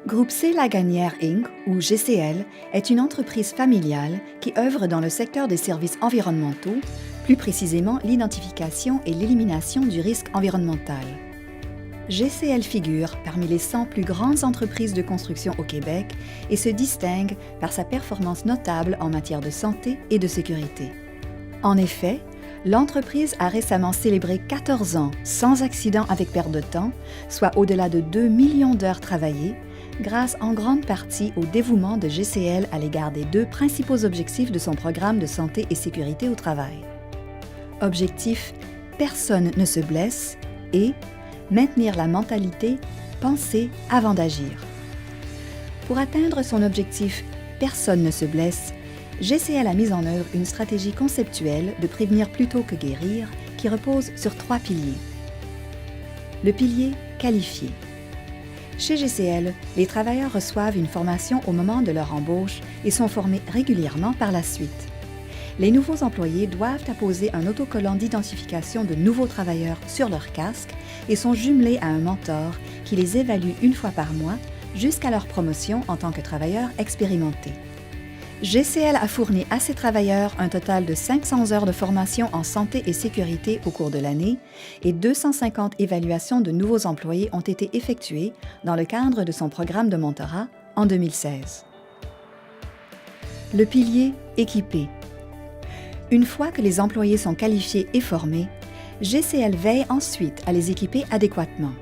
Groupe C Laganière Inc., ou GCL, est une entreprise familiale qui œuvre dans le secteur des services environnementaux, plus précisément l'identification et l'élimination du risque environnemental. GCL figure parmi les 100 plus grandes entreprises de construction au Québec et se distingue par sa performance notable en matière de santé et de sécurité. En effet, l'entreprise a récemment célébré 14 ans sans accident avec perte de temps, soit au-delà de 2 millions d'heures travaillées, grâce en grande partie au dévouement de GCL à l'égard des deux principaux objectifs de son programme de santé et sécurité au travail. Objectif « Personne ne se blesse » et maintenir la mentalité « Penser avant d'agir ». Pour atteindre son objectif « Personne ne se blesse », GCL a mis en œuvre une stratégie conceptuelle de prévenir plutôt que guérir qui repose sur 3 piliers. Le pilier qualifié. Chez GCL, les travailleurs reçoivent une formation au moment de leur embauche et sont formés régulièrement par la suite. Les nouveaux employés doivent apposer un autocollant d'identification de nouveaux travailleurs sur leur casque et sont jumelés à un mentor qui les évalue une fois par mois jusqu'à leur promotion en tant que travailleurs expérimentés. GCL a fourni à ses travailleurs un total de 500 heures de formation en santé et sécurité au cours de l'année et 250 évaluations de nouveaux employés ont été effectuées dans le cadre de son programme de mentorat en 2016. Le pilier équipé. Une fois que les employés sont qualifiés et formés, GCL veille ensuite à les équiper adéquatement.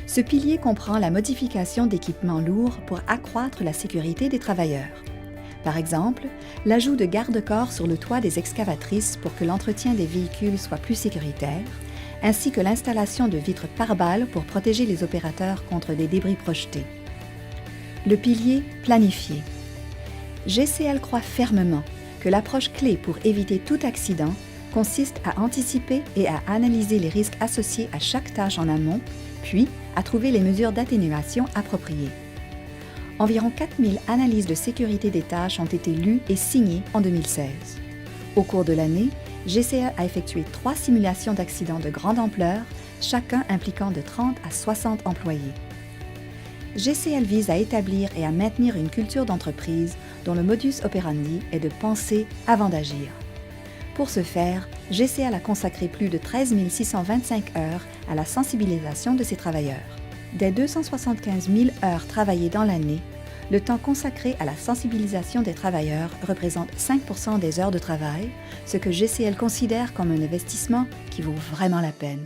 Ce pilier comprend la modification d'équipements lourds pour accroître la sécurité des travailleurs. Par exemple, l'ajout de garde-corps sur le toit des excavatrices pour que l'entretien des véhicules soit plus sécuritaire, ainsi que l'installation de vitres pare-balles pour protéger les opérateurs contre des débris projetés. Le pilier planifié. GCL croit fermement que l'approche clé pour éviter tout accident consiste à anticiper et à analyser les risques associés à chaque tâche en amont, puis à trouver les mesures d'atténuation appropriées. Environ 4000 analyses de sécurité des tâches ont été lues et signées en 2016. Au cours de l'année, GCL a effectué 3 simulations d'accidents de grande ampleur, chacun impliquant de 30 à 60 employés. GCL vise à établir et à maintenir une culture d'entreprise dont le modus operandi est de penser avant d'agir. Pour ce faire, GCL a consacré plus de 13 625 heures à la sensibilisation de ses travailleurs. Des 275 000 heures travaillées dans l'année, le temps consacré à la sensibilisation des travailleurs représente 5 % des heures de travail, ce que GCL considère comme un investissement qui vaut vraiment la peine.